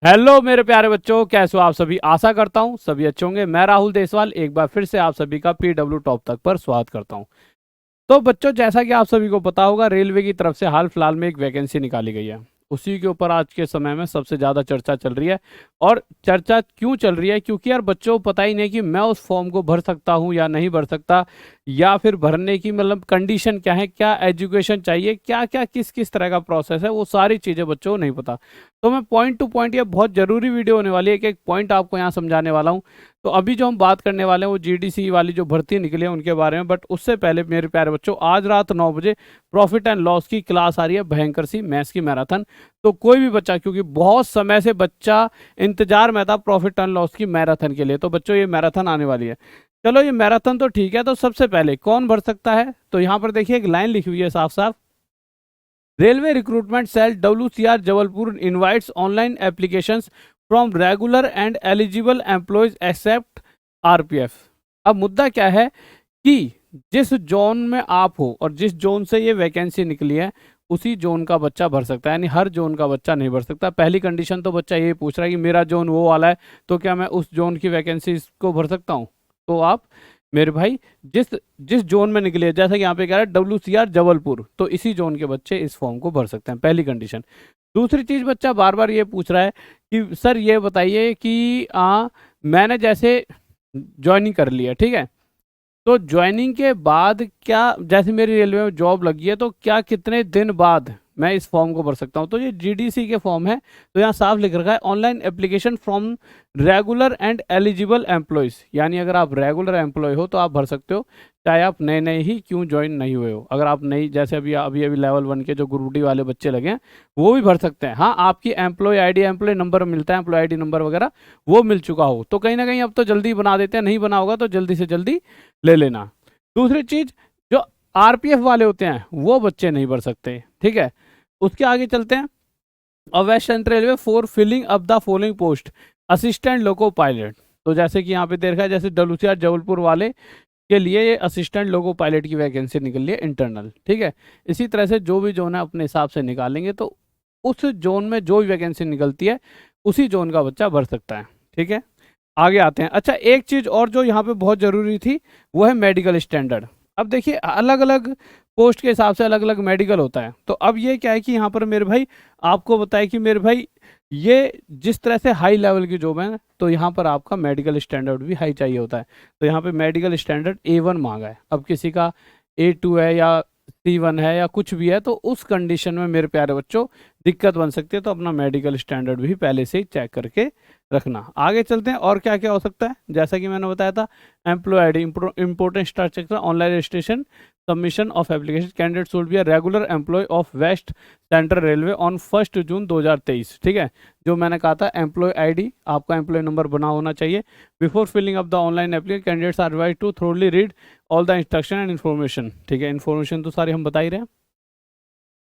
Hello मेरे प्यारे बच्चों, कैसे हो आप सभी। आशा करता हूँ सभी अच्छे होंगे। मैं राहुल देसवाल एक बार फिर से आप सभी का पीडब्ल्यू टॉप तक पर स्वागत करता हूँ। तो बच्चों, जैसा कि आप सभी को पता होगा, रेलवे की तरफ से हाल फिलहाल में एक वैकेंसी निकाली गई है। उसी के ऊपर आज के समय में सबसे ज़्यादा चर्चा चल रही है। और चर्चा क्यों चल रही है? क्योंकि यार बच्चों को पता ही नहीं कि मैं उस फॉर्म को भर सकता हूँ या नहीं भर सकता, या फिर भरने की मतलब कंडीशन क्या है, क्या एजुकेशन चाहिए, क्या क्या किस किस तरह का प्रोसेस है, वो सारी चीज़ें बच्चों को नहीं पता। तो मैं पॉइंट टू पॉइंट, ये बहुत ज़रूरी वीडियो होने वाली है, कि एक पॉइंट आपको यहाँ समझाने वाला हूँ। तो अभी जो हम बात करने वाले हैं वो जीडीसी वाली जो भर्ती निकली है उनके बारे में। बट उससे पहले मेरे प्यारे बच्चों, आज रात 9 बजे प्रॉफिट एंड लॉस की क्लास आ रही है, भयंकर सी मैथ्स की मैराथन। तो कोई भी बच्चा, क्योंकि बहुत समय से बच्चा इंतजार में था प्रॉफिट एंड लॉस की मैराथन के लिए, तो बच्चों ये मैराथन आने वाली है। चलो ये मैराथन तो ठीक है, तो सबसे पहले कौन भर सकता है? तो यहाँ पर देखिए एक लाइन लिखी हुई है साफ साफ। Railway recruitment cell WCR Jabalpur invites online applications from regular and eligible employees except RPF। अब मुद्दा क्या है कि जिस जोन में आप हो और जिस जोन से ये वैकेंसी निकली है, उसी जोन का बच्चा भर सकता है, यानी हर जोन का बच्चा नहीं भर सकता। पहली कंडीशन तो बच्चा ये पूछ रहा है कि मेरा जोन वो वाला है, तो क्या मैं उस जोन की वैकेंसी को भर सकता हूँ? तो आप मेरे भाई, जिस जिस जोन में निकले, जैसा कि यहाँ पे कह रहा है WCR जबलपुर, तो इसी जोन के बच्चे इस फॉर्म को भर सकते हैं, पहली कंडीशन। दूसरी चीज, बच्चा बार बार ये पूछ रहा है कि सर ये बताइए कि मैंने जैसे ज्वाइनिंग कर लिया, ठीक है, तो ज्वाइनिंग के बाद क्या, जैसे मेरी रेलवे में जॉब लगी है, तो क्या कितने दिन बाद मैं इस फॉर्म को भर सकता हूँ? तो ये जीडीसी के फॉर्म है। तो यहाँ साफ लिख रखा है online application from regular and eligible employees, यानी अगर आप रेगुलर एम्प्लॉय हो तो आप भर सकते हो, चाहे आप नए नए ही क्यों ज्वाइन नहीं हुए हो। अगर आप नई, जैसे अभी अभी अभी लेवल 1 के जो ग्रुप डी वाले बच्चे लगे हैं, वो भी भर सकते हैं। हाँ, आपकी एम्प्लॉय आईडी, एम्प्लॉय नंबर मिलता है, एम्प्लॉय आईडी नंबर वगैरह वो मिल चुका हो तो कहीं ना कहीं अब तो जल्दी बना देते हैं, नहीं बना होगा तो जल्दी से जल्दी ले लेना। दूसरी चीज, जो RPF वाले होते हैं वो बच्चे नहीं भर सकते, ठीक है। उसके आगे चलते हैं। और West Central Railway for filling up the following post assistant loco pilot. तो जैसे कि यहाँ पे देखा है, जैसे WCR जबलपुर वाले के लिए ये असिस्टेंट लोको पायलट की वैकेंसी निकल रही है इंटरनल, ठीक है। इसी तरह से जो भी जोन है अपने हिसाब से निकालेंगे, तो उस जोन में जो भी वैकेंसी निकलती है उसी जोन का बच्चा भर सकता है, ठीक है। आगे आते हैं। अच्छा, एक चीज और जो यहाँ पे बहुत जरूरी थी, वो है मेडिकल स्टैंडर्ड। अब देखिए, अलग अलग पोस्ट के हिसाब से अलग अलग मेडिकल होता है। तो अब ये क्या है कि यहाँ पर मेरे भाई आपको बताए कि मेरे भाई, ये जिस तरह से हाई लेवल की जॉब है, तो यहाँ पर आपका मेडिकल स्टैंडर्ड भी हाई चाहिए होता है। तो यहाँ पे मेडिकल स्टैंडर्ड A1 मांगा है। अब किसी का A2 है या C1 है या कुछ भी है, तो उस कंडीशन में मेरे प्यारे बच्चों दिक्कत बन सकती है। तो अपना मेडिकल स्टैंडर्ड भी पहले से ही चेक करके रखना। आगे चलते हैं, और क्या क्या हो सकता है। जैसा कि मैंने बताया था, employee ID, important structure, online registration, submission of application, candidate should be a regular employee of West Central Railway on 1 June 2023, ठीक है। जो मैंने कहा था, एम्प्लॉय आईडी, आपका एम्प्लॉय नंबर बना होना चाहिए। Before filling up the online application, candidates are advised to thoroughly read all the instruction and information, ठीक है। इन्फॉर्मेशन तो सारी हम बता ही रहे हैं,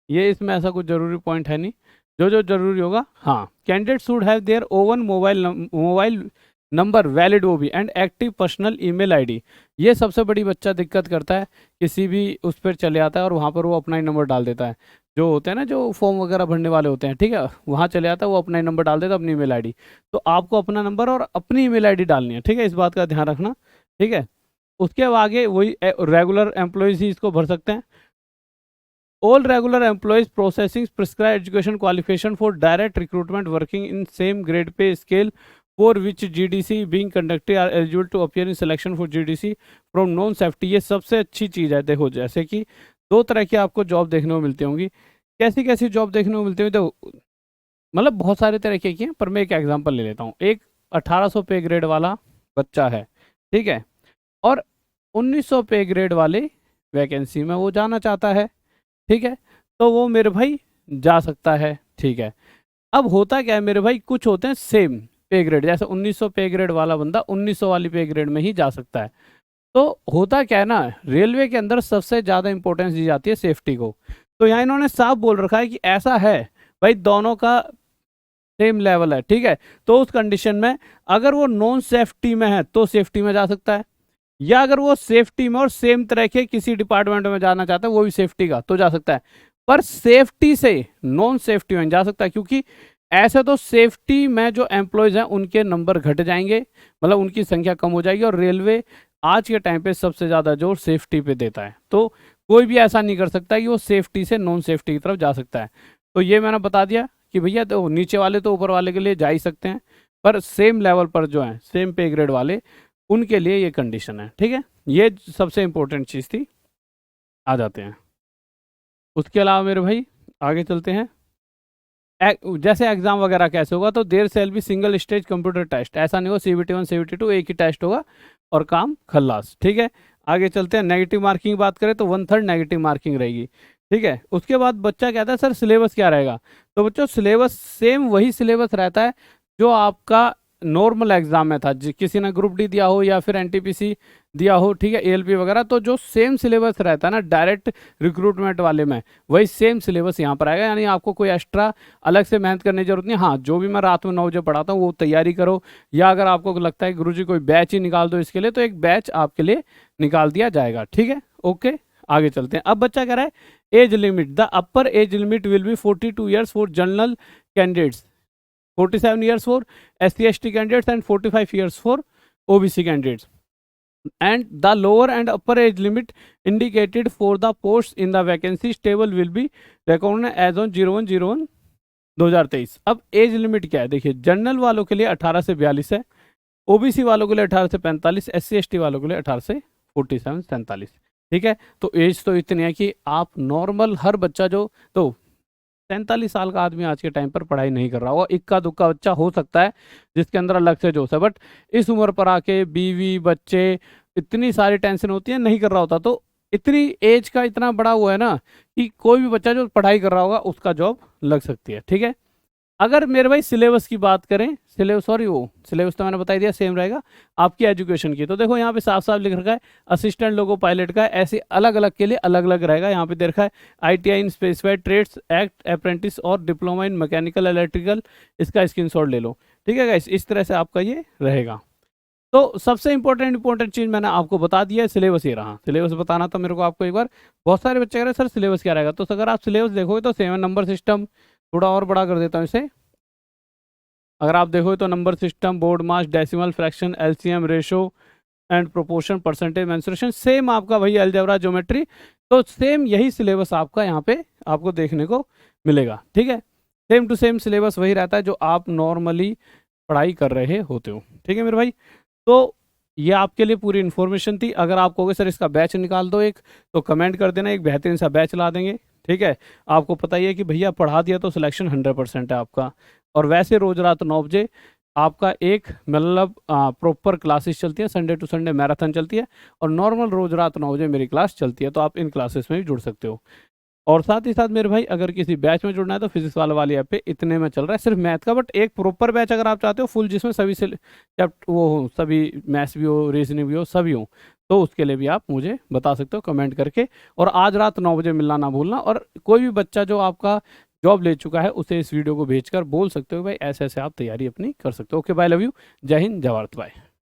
ये इसमें ऐसा कुछ जरूरी पॉइंट है नहीं। जो जो जरूरी होगा, हाँ, candidate should have their own mobile number valid, वो भी, and active personal email ID. ये सबसे बड़ी बच्चा दिक्कत करता है, किसी भी उस पर चले आता है और वहाँ पर वो अपना ही नंबर डाल देता है। जो होते हैं ना, जो फॉर्म वगैरह भरने वाले होते हैं, ठीक है, वहाँ चले आता है, वो अपना ही नंबर डाल देता है, अपनी ईमेल आईडी। तो आपको अपना नंबर और अपनी ईमेल आईडी डालनी है, ठीक है, इस बात का ध्यान रखना, ठीक है। उसके आगे वही रेगुलर एम्प्लॉयज ही इसको भर सकते हैं। All regular employees processing prescribed education qualification for direct recruitment working in same grade pay scale for which GDC being conducted are eligible to appear in selection for GDC from non safety। ये सबसे अच्छी चीज़ है। देखो, जैसे कि दो तरह की आपको जॉब देखने को मिलती होंगी। कैसी कैसी जॉब देखने को मिलती होंगी? तो मतलब बहुत सारे तरीके की हैं, पर मैं एक एग्जांपल ले लेता हूँ। एक 1800 पे ग्रेड वाला बच्चा है, ठीक है, और 1900 पे ग्रेड वाले वैकेंसी में वो जाना चाहता है, ठीक है, तो वो मेरे भाई जा सकता है, ठीक है। अब होता क्या है मेरे भाई, कुछ होते हैं सेम पे ग्रेड, जैसे 1900 पे ग्रेड वाला बंदा 1900 वाली पे ग्रेड में ही जा सकता है। तो होता क्या है ना, रेलवे के अंदर सबसे ज़्यादा इंपॉर्टेंस दी जाती है सेफ्टी को। तो यहाँ इन्होंने साफ बोल रखा है कि ऐसा है भाई, दोनों का सेम लेवल है, ठीक है। तो उस कंडीशन में अगर वो नॉन सेफ्टी में है तो सेफ्टी में जा सकता है, या अगर वो सेफ्टी में और सेम तरह के किसी डिपार्टमेंट में जाना चाहता है, वो भी सेफ्टी का, तो जा सकता है। पर सेफ्टी से नॉन सेफ्टी में जा सकता है, क्योंकि ऐसे तो सेफ्टी में जो एम्प्लॉयज़ हैं उनके नंबर घट जाएंगे, मतलब उनकी संख्या कम हो जाएगी, और रेलवे आज के टाइम पे सबसे ज़्यादा जोर सेफ्टी पे देता है। तो कोई भी ऐसा नहीं कर सकता कि वो सेफ्टी से नॉन सेफ्टी की तरफ जा सकता है। तो ये मैंने बता दिया कि भैया तो नीचे वाले तो ऊपर वाले के लिए जा ही सकते हैं, पर सेम लेवल पर जो है सेम पे ग्रेड वाले उनके लिए ये कंडीशन है। ठीक है, ये सबसे इम्पोर्टेंट चीज़ थी। आ जाते हैं उसके अलावा मेरे भाई, आगे चलते हैं। जैसे एग्जाम वगैरह कैसे होगा, तो देर सेल भी सिंगल स्टेज कंप्यूटर टेस्ट, ऐसा नहीं हो CBT 1 CBT 2 एक ही टेस्ट होगा और काम खल्लास। ठीक है, आगे चलते हैं। नेगेटिव मार्किंग की बात करें तो 1/3 नेगेटिव मार्किंग रहेगी। ठीक है, उसके बाद बच्चा कहता है सर सिलेबस क्या रहेगा, तो बच्चों सिलेबस सेम वही सिलेबस रहता है जो आपका नॉर्मल एग्जाम में था। किसी ने ग्रुप डी दिया हो या फिर NTPC दिया हो, ठीक है, ALP वगैरह, तो जो सेम सिलेबस रहता है ना डायरेक्ट रिक्रूटमेंट वाले में, वही सेम सिलेबस यहाँ पर आएगा। यानी आपको कोई एक्स्ट्रा अलग से मेहनत करने की जरूरत नहीं। हाँ, जो भी मैं रात में 9 बजे पढ़ाता हूँ वो तैयारी करो, या अगर आपको लगता है गुरुजी कोई बैच ही निकाल दो इसके लिए, तो एक बैच आपके लिए निकाल दिया जाएगा। ठीक है, ओके, आगे चलते हैं। अब बच्चा कह रहा है age limit, the upper age limit will be 42 years for general candidates, 47 years for SC/ST candidates and 45 years for OBC candidates, and the lower and upper age limit indicated for the posts in the vacancies table will be recognized as on 01/01/2023। अब age limit क्या है, देखिए general वालों के लिए 18 से 42 है, OBC वालों के लिए 18 से 45, SC/ST वालों के लिए 18 से 47 47। ठीक है, तो एज तो इतनी है कि आप नॉर्मल हर बच्चा जो, तो 43 साल का आदमी आज के टाइम पर पढ़ाई नहीं कर रहा होगा, इक्का दुक्का बच्चा हो सकता है जिसके अंदर अलग से जोश है, बट इस उम्र पर आके बीवी बच्चे इतनी सारी टेंशन होती है, नहीं कर रहा होता। तो इतनी एज का इतना बड़ा वो है ना कि कोई भी बच्चा जो पढ़ाई कर रहा होगा उसका जॉब लग सकती है। ठीक है, अगर मेरे भाई सिलेबस की बात करें, सिलेबस सॉरी वो सिलेबस तो मैंने बता दिया सेम रहेगा आपकी एजुकेशन की, तो देखो यहाँ पे साफ साफ लिख रखा है असिस्टेंट लोगो पायलट का, ऐसे अलग अलग के लिए अलग अलग रहेगा। यहाँ पे दे रखा है ITI in specified trades act apprentice और डिप्लोमा इन मैकेनिकल इलेक्ट्रिकल, इसका स्क्रीनशॉट ले लो। ठीक है गाइस, इस तरह से आपका ये रहेगा। तो सबसे इंपॉर्टेंट चीज़ मैंने आपको बता दिया है, सिलेबस ये रहा। सिलेबस बताना था मेरे को आपको एक बार, बहुत सारे बच्चे कह रहे हैं सर सिलेबस क्या रहेगा, तो अगर आप सिलेबस देखोगे तो 7 नंबर सिस्टम, थोड़ा और बड़ा कर देता हूँ इसे, अगर आप देखो तो number system, board mass, decimal, fraction, LCM, ratio and proportion, percentage, mensuration, same आपका वही अलजेब्रा, ज्योमेट्री, तो सेम यही सिलेबस आपका यहाँ पे आपको देखने को मिलेगा। ठीक है, सेम टू सेम सिलेबस वही रहता है जो आप नॉर्मली पढ़ाई कर रहे होते हो। ठीक है मेरे भाई, तो ये आपके लिए पूरी इन्फॉर्मेशन थी। अगर आप कहोगे सर इसका बैच निकाल दो एक, तो कमेंट कर देना, एक बेहतरीन सा बैच ला देंगे। ठीक है, आपको पता ही है कि भैया पढ़ा दिया तो सिलेक्शन 100% है आपका। और वैसे रोज रात 9 बजे आपका एक मतलब प्रॉपर क्लासेस चलती है, संडे टू संडे मैराथन चलती है, और नॉर्मल रोज रात 9 बजे मेरी क्लास चलती है, तो आप इन क्लासेस में भी जुड़ सकते हो। और साथ ही साथ मेरे भाई अगर किसी बैच में जुड़ना है तो फिजिक्स वाली ऐप पे इतने में चल रहा है सिर्फ मैथ का, बट एक प्रॉपर बैच अगर आप चाहते हो फुल, जिसमें सभी से वो हो, सभी मैथ्स भी हो, रीजनिंग भी हो, सभी हो, तो उसके लिए भी आप मुझे बता सकते हो कमेंट करके। और आज रात 9 बजे मिलना ना भूलना, और कोई भी बच्चा जो आपका जॉब ले चुका है उसे इस वीडियो को भेजकर बोल सकते हो भाई ऐसे ऐसे आप तैयारी अपनी कर सकते हो। ओके बाय, लव यू, जय हिंद, जय भारत, बाय।